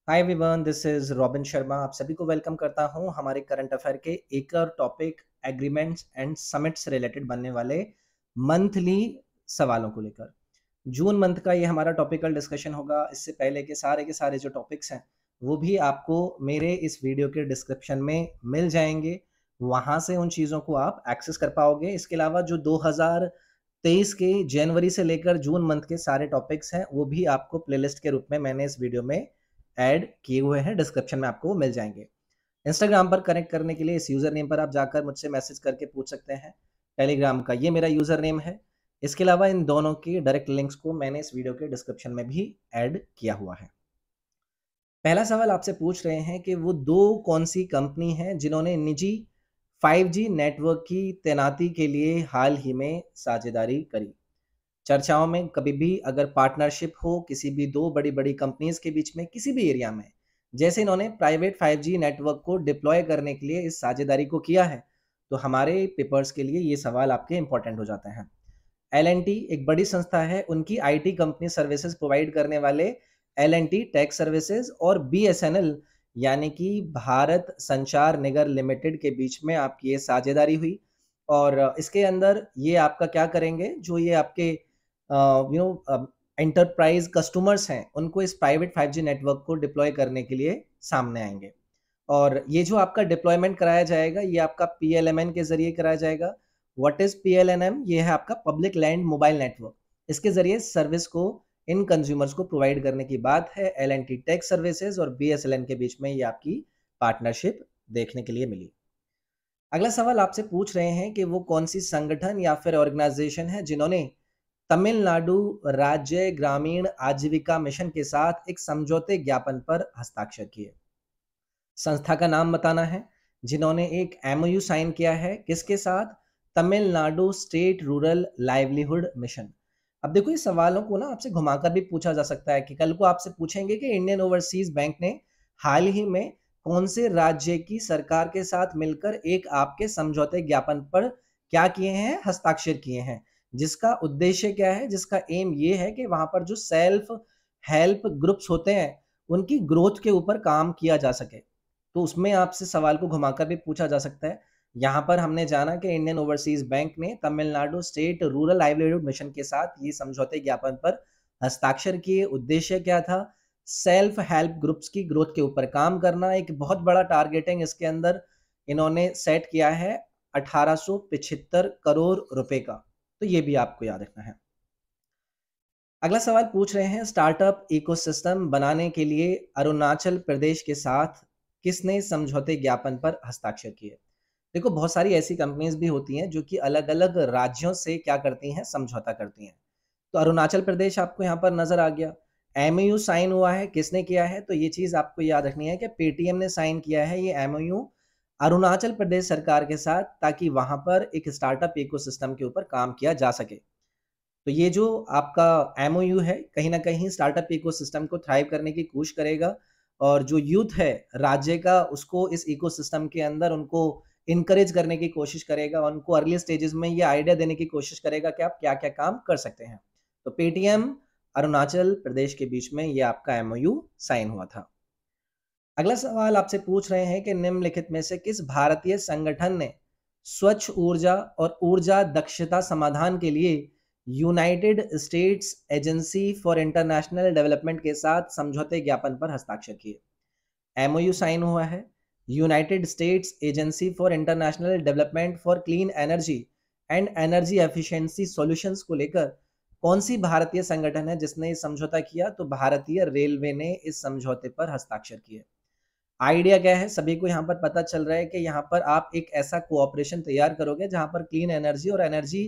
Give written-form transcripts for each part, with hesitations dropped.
Hi everyone, this is robin Sharma. आप सभी को वेलकम करता हूं हमारे करंट अफेयर के एक और टॉपिक एग्रीमेंट्स एंड समिट से रिलेटेड बनने वाले मंथली सवालों को लेकर। जून मंथ का ये हमारा टॉपिकल डिस्कशन होगा। इससे पहले के सारे जो टॉपिक्स हैं वो भी आपको मेरे इस वीडियो के डिस्क्रिप्शन में मिल जाएंगे। वहां से उन चीज़ों को आप एक्सेस कर पाओगे। इसके अलावा जो 2023 के जनवरी से लेकर जून मंथ के सारे टॉपिक्स हैं वो भी आपको प्लेलिस्ट के रूप में मैंने इस वीडियो में ऐड किए हुए हैं, डिस्क्रिप्शन में आपको मिल जाएंगे। इंस्टाग्राम पर कनेक्ट करने के लिए इस यूज़र नेम पर आप जाकर मुझसे मैसेज करके पूछ सकते हैं। टेलीग्राम का ये मेरा यूज़र नेम है। इसके अलावा इन दोनों की डायरेक्ट लिंक्स को मैंने इस वीडियो के डिस्क्रिप्शन में भी ऐड किया हुआ है। पहला सवाल आपसे पूछ रहे हैं कि वो दो कौन सी कंपनी हैं जिन्होंने निजी 5G नेटवर्क की तैनाती के लिए हाल ही में साझेदारी करी। चर्चाओं में कभी भी अगर पार्टनरशिप हो किसी भी दो बड़ी बड़ी कंपनीज के बीच में किसी भी एरिया में, जैसे इन्होंने प्राइवेट 5G नेटवर्क को डिप्लॉय करने के लिए इस साझेदारी को किया है, तो हमारे पेपर्स के लिए ये सवाल आपके इंपॉर्टेंट हो जाते हैं। L&T एक बड़ी संस्था है, उनकी IT कंपनी सर्विसेज प्रोवाइड करने वाले L&T टेक सर्विसेज और BSNL यानी कि भारत संचार निगम लिमिटेड के बीच में आपकी ये साझेदारी हुई। और इसके अंदर ये आपका क्या करेंगे, जो ये आपके एंटरप्राइज कस्टमर्स हैं उनको इस प्राइवेट 5G नेटवर्क को डिप्लॉय करने के लिए सामने आएंगे। और ये जो आपका डिप्लॉयमेंट कराया जाएगा ये आपका PLMN के जरिए कराया जाएगा। What is PLNM? ये है आपका पब्लिक लैंड मोबाइल नेटवर्क। इसके जरिए सर्विस को इन कंज्यूमर्स को प्रोवाइड करने की बात है। L&T टेक सर्विसेज और BSNL के बीच में ये आपकी पार्टनरशिप देखने के लिए मिली। अगला सवाल आपसे पूछ रहे हैं कि वो कौन सी संगठन या फिर ऑर्गेनाइजेशन है जिन्होंने तमिलनाडु राज्य ग्रामीण आजीविका मिशन के साथ एक समझौते ज्ञापन पर हस्ताक्षर किए। संस्था का नाम बताना है जिन्होंने एक MOU साइन किया है, किसके साथ? Tamil Nadu state rural livelihood mission. अब देखो, इस सवालों को ना आपसे घुमाकर भी पूछा जा सकता है कि कल को आपसे पूछेंगे कि इंडियन ओवरसीज बैंक ने हाल ही में कौन से राज्य की सरकार के साथ मिलकर एक आपके समझौते ज्ञापन पर क्या किए हैं, हस्ताक्षर किए हैं, जिसका उद्देश्य क्या है, जिसका एम ये है कि वहां पर जो सेल्फ हेल्प ग्रुप्स होते हैं उनकी ग्रोथ के ऊपर काम किया जा सके। तो उसमें आपसे सवाल को घुमाकर भी पूछा जा सकता है। यहाँ पर हमने जाना कि इंडियन ओवरसीज बैंक ने Tamil Nadu state rural livelihood mission के साथ ये समझौते ज्ञापन पर हस्ताक्षर किए। उद्देश्य क्या था? सेल्फ हेल्प ग्रुप्स की ग्रोथ के ऊपर काम करना। एक बहुत बड़ा टारगेटिंग इसके अंदर इन्होंने सेट किया है 1875 करोड़ रुपए का। तो ये भी आपको याद रखना है। अगला सवाल पूछ रहे हैं, स्टार्टअप इकोसिस्टम बनाने के लिए अरुणाचल प्रदेश के साथ किसने समझौते ज्ञापन पर हस्ताक्षर किए? देखो, बहुत सारी ऐसी कंपनीज भी होती हैं जो कि अलग अलग राज्यों से क्या करती हैं, समझौता करती हैं। तो अरुणाचल प्रदेश आपको यहाँ पर नजर आ गया। MOU साइन हुआ है, किसने किया है? तो ये चीज आपको याद रखनी है कि पेटीएम ने साइन किया है ये MOU अरुणाचल प्रदेश सरकार के साथ, ताकि वहां पर एक स्टार्टअप इकोसिस्टम के ऊपर काम किया जा सके। तो ये जो आपका MOU है कहीं ना कहीं स्टार्टअप इकोसिस्टम को थ्राइव करने की कोशिश करेगा, और जो यूथ है राज्य का उसको इस इकोसिस्टम के अंदर उनको इनकरेज करने की कोशिश करेगा, उनको अर्ली स्टेजेस में ये आइडिया देने की कोशिश करेगा कि आप क्या क्या काम कर सकते हैं। तो पेटीएम अरुणाचल प्रदेश के बीच में ये आपका MOU साइन हुआ था। अगला सवाल आपसे पूछ रहे हैं कि निम्नलिखित में से किस भारतीय संगठन ने स्वच्छ ऊर्जा और ऊर्जा दक्षता समाधान के लिए United states agency for international development के साथ समझौते ज्ञापन पर हस्ताक्षर किए? MOU साइन हुआ है United states agency for international development for clean energy and energy efficiency solutions को लेकर। कौन सी भारतीय संगठन है जिसने ये समझौता किया? तो भारतीय रेलवे ने इस समझौते पर हस्ताक्षर किए। आइडिया क्या है, सभी को यहाँ पर पता चल रहा है कि यहाँ पर आप एक ऐसा कोऑपरेशन तैयार करोगे जहाँ पर क्लीन एनर्जी और एनर्जी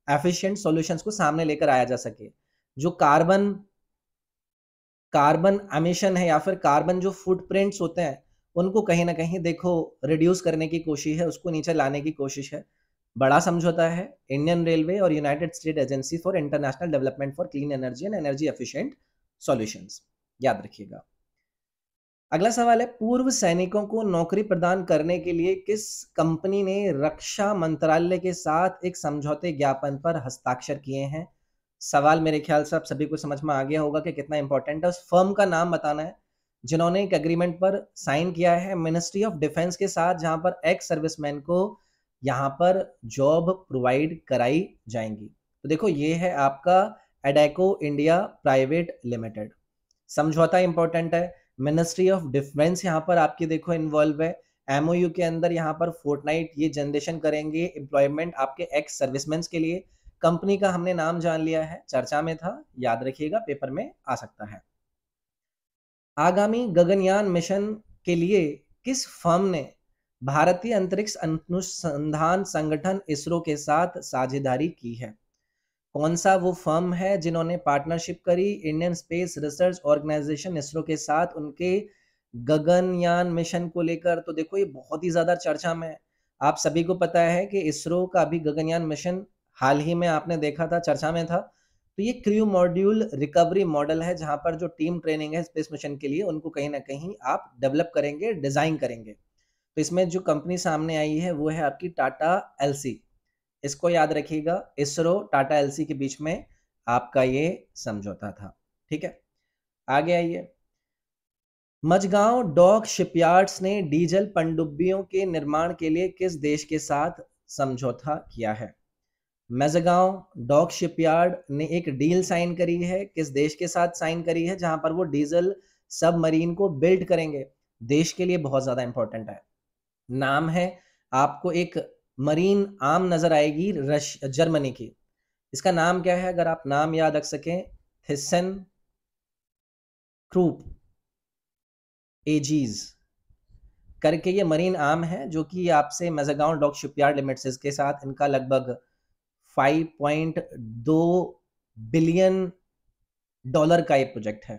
एफिशिएंट सॉल्यूशंस को सामने लेकर आया जा सके। जो कार्बन कार्बन एमिशन है या फिर कार्बन जो फुटप्रिंट्स होते हैं उनको कहीं ना कहीं देखो रिड्यूस करने की कोशिश है, उसको नीचे लाने की कोशिश है। बड़ा समझौता है इंडियन रेलवे और United state agency for international development for clean energy and energy efficient solutions, याद रखिएगा। अगला सवाल है, पूर्व सैनिकों को नौकरी प्रदान करने के लिए किस कंपनी ने रक्षा मंत्रालय के साथ एक समझौते ज्ञापन पर हस्ताक्षर किए हैं? सवाल मेरे ख्याल से आप सभी को समझ में आ गया होगा कि कितना इंपॉर्टेंट है। उस फर्म का नाम बताना है जिन्होंने एक एग्रीमेंट पर साइन किया है मिनिस्ट्री ऑफ डिफेंस के साथ, जहां पर एक्स सर्विसमैन को यहाँ पर जॉब प्रोवाइड कराई जाएंगी। तो देखो ये है आपका एडेको इंडिया प्राइवेट लिमिटेड। समझौता इंपॉर्टेंट है, मिनिस्ट्री ऑफ डिफेंस यहाँ पर आपकी देखो इन्वॉल्व है। एमओयू के अंदर यहाँ पर फोर्टनाइट ये जनरेशन करेंगे एम्प्लॉयमेंट आपके एक्स सर्विसमैन के लिए। कंपनी का हमने नाम जान लिया है, चर्चा में था, याद रखिएगा पेपर में आ सकता है। आगामी गगनयान मिशन के लिए किस फर्म ने भारतीय अंतरिक्ष अनुसंधान संगठन इसरो के साथ साझेदारी की है? कौन सा वो फर्म है जिन्होंने पार्टनरशिप करी Indian space research organisation ISRO के साथ उनके गगनयान मिशन को लेकर? तो देखो ये बहुत ही ज्यादा चर्चा में है। आप सभी को पता है कि इसरो का अभी गगनयान मिशन हाल ही में आपने देखा था, चर्चा में था। तो ये क्रू मॉड्यूल रिकवरी मॉडल है, जहां पर जो टीम ट्रेनिंग है स्पेस मिशन के लिए उनको कहीं ना कहीं आप डेवलप करेंगे, डिजाइन करेंगे। तो इसमें जो कंपनी सामने आई है वो है आपकी टाटा एलसी। इसको याद रखिएगा, इसरो टाटा एलसी के बीच में आपका ये समझौता था। ठीक है, आगे आइए। मझगांव डॉक शिपयार्ड्स ने डीजल पनडुब्बियों के निर्माण के लिए किस देश के साथ समझौता किया है? मेजगांव डॉक शिपयार्ड ने एक डील साइन करी है, किस देश के साथ साइन करी है? जहां पर वो डीजल सबमरीन को बिल्ड करेंगे। देश के लिए बहुत ज्यादा इंपॉर्टेंट है। नाम है, आपको एक मरीन आर्म नजर आएगी जर्मनी की। इसका नाम क्या है? अगर आप नाम याद रख सकें, थिसन क्रूप एजीज करके ये मरीन आर्म है, जो कि आपसे मेजगांव डॉक शिपयार्ड लिमिटेड के साथ इनका लगभग 5.2 बिलियन डॉलर का एक प्रोजेक्ट है।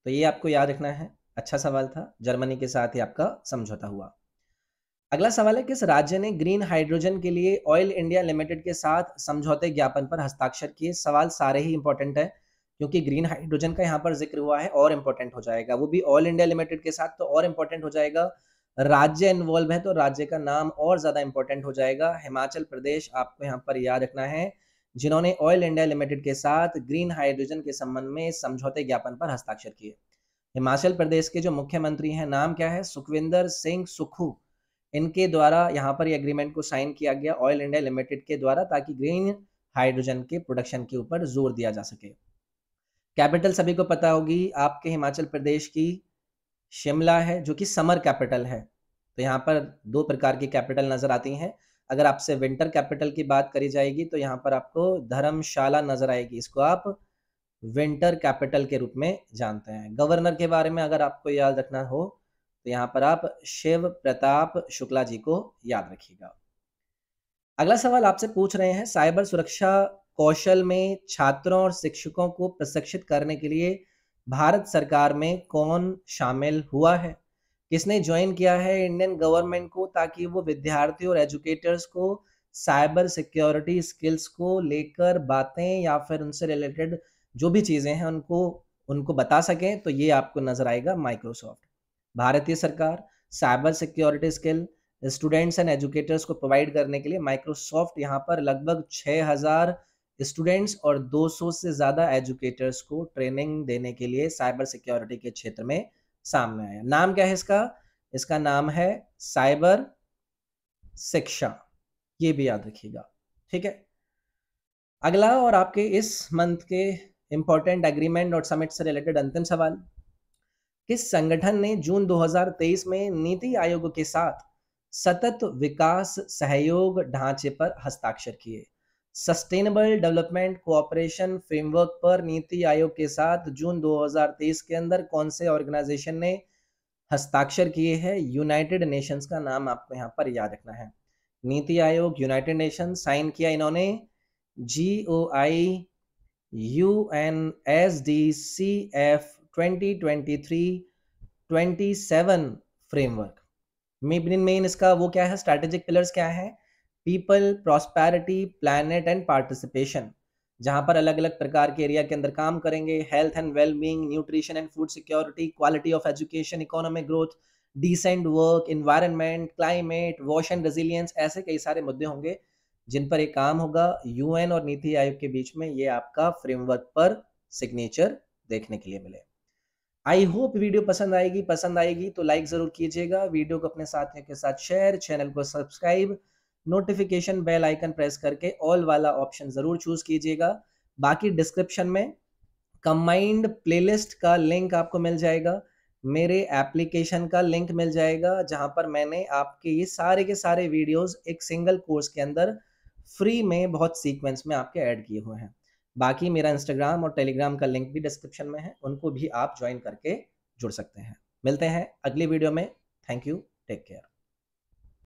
तो ये आपको याद रखना है। अच्छा सवाल था, जर्मनी के साथ ही आपका समझौता हुआ। अगला सवाल है, किस राज्य ने ग्रीन हाइड्रोजन के लिए ऑयल इंडिया लिमिटेड के साथ समझौते ज्ञापन पर हस्ताक्षर किए? सवाल सारे ही इंपॉर्टेंट है, क्योंकि ग्रीन हाइड्रोजन का यहाँ पर जिक्र हुआ है और इंपॉर्टेंट हो जाएगा, वो भी ऑयल इंडिया लिमिटेड के साथ, तो और इंपॉर्टेंट हो जाएगा। राज्य इन्वॉल्व है तो राज्य का नाम और ज्यादा इंपॉर्टेंट हो जाएगा। हिमाचल प्रदेश आपको यहाँ पर याद रखना है, जिन्होंने ऑयल इंडिया लिमिटेड के साथ ग्रीन हाइड्रोजन के संबंध में समझौते ज्ञापन पर हस्ताक्षर किए। हिमाचल प्रदेश के जो मुख्यमंत्री हैं, नाम क्या है? सुखविंदर सिंह सुक्खू। इनके द्वारा यहाँ पर ये एग्रीमेंट को साइन किया गया ऑयल इंडिया लिमिटेड के द्वारा, ताकि ग्रीन हाइड्रोजन के प्रोडक्शन के ऊपर जोर दिया जा सके। कैपिटल सभी को पता होगी आपके हिमाचल प्रदेश की, शिमला है, जो कि समर कैपिटल है। तो यहाँ पर दो प्रकार की कैपिटल नजर आती हैं। अगर आपसे विंटर कैपिटल की बात करी जाएगी तो यहाँ पर आपको धर्मशाला नजर आएगी, इसको आप विंटर कैपिटल के रूप में जानते हैं। गवर्नर के बारे में अगर आपको याद रखना हो तो यहाँ पर आप शिव प्रताप शुक्ला जी को याद रखिएगा। अगला सवाल आपसे पूछ रहे हैं, साइबर सुरक्षा कौशल में छात्रों और शिक्षकों को प्रशिक्षित करने के लिए भारत सरकार में कौन शामिल हुआ है? किसने ज्वाइन किया है इंडियन गवर्नमेंट को, ताकि वो विद्यार्थियों और एजुकेटर्स को साइबर सिक्योरिटी स्किल्स को लेकर बातें या फिर उनसे रिलेटेड जो भी चीजें हैं उनको उनको बता सकें? तो ये आपको नजर आएगा माइक्रोसॉफ्ट। भारतीय सरकार cyber security skill students and educators को प्रोवाइड करने के लिए माइक्रोसॉफ्ट यहाँ पर लगभग 6000 स्टूडेंट्स और 200 से ज्यादा एजुकेटर्स को ट्रेनिंग देने के लिए साइबर सिक्योरिटी के क्षेत्र में सामने आया। नाम क्या है इसका? इसका नाम है साइबर शिक्षा, ये भी याद रखिएगा। ठीक है, अगला और आपके इस मंथ के इंपॉर्टेंट एग्रीमेंट और समिट से रिलेटेड अंतिम सवाल, किस संगठन ने जून 2023 में नीति आयोग के साथ सतत विकास सहयोग ढांचे पर हस्ताक्षर किए? सस्टेनेबल डेवलपमेंट कोऑपरेशन फ्रेमवर्क पर नीति आयोग के साथ जून 2023 के अंदर कौन से ऑर्गेनाइजेशन ने हस्ताक्षर किए हैं? यूनाइटेड नेशंस का नाम आपको यहाँ पर याद रखना है। NITI Aayog, United nation, sign किया इन्होंने GOI UNSDCF 2023-27 फ्रेमवर्क। मेन इसका वो क्या है, स्ट्रैटेजिक पिलर्स क्या है? People, prosperity, planet and participation, जहां पर अलग अलग प्रकार के एरिया के अंदर काम करेंगे। Health and wellbeing, nutrition and food security, quality of education, economic growth, decent work, environment, climate, wash and resilience, ऐसे कई सारे मुद्दे होंगे जिन पर एक काम होगा। यूएन और नीति आयोग के बीच में ये आपका फ्रेमवर्क पर सिग्नेचर देखने के लिए मिले। आई होप वीडियो पसंद आएगी तो लाइक ज़रूर कीजिएगा, वीडियो को अपने साथियों के साथ शेयर, चैनल को subscribe, notification bell icon press करके ऑल वाला ऑप्शन ज़रूर चूज़ कीजिएगा। बाकी डिस्क्रिप्शन में कंबाइंड प्लेलिस्ट का लिंक आपको मिल जाएगा, मेरे एप्लीकेशन का लिंक मिल जाएगा, जहाँ पर मैंने आपके ये सारे के सारे वीडियोज़ एक सिंगल कोर्स के अंदर फ्री में बहुत सीक्वेंस में आपके ऐड किए हुए हैं। बाकी मेरा इंस्टाग्राम और टेलीग्राम का लिंक भी डिस्क्रिप्शन में है, उनको भी आप ज्वाइन करके जुड़ सकते हैं। मिलते हैं अगली वीडियो में। Thank you, take care.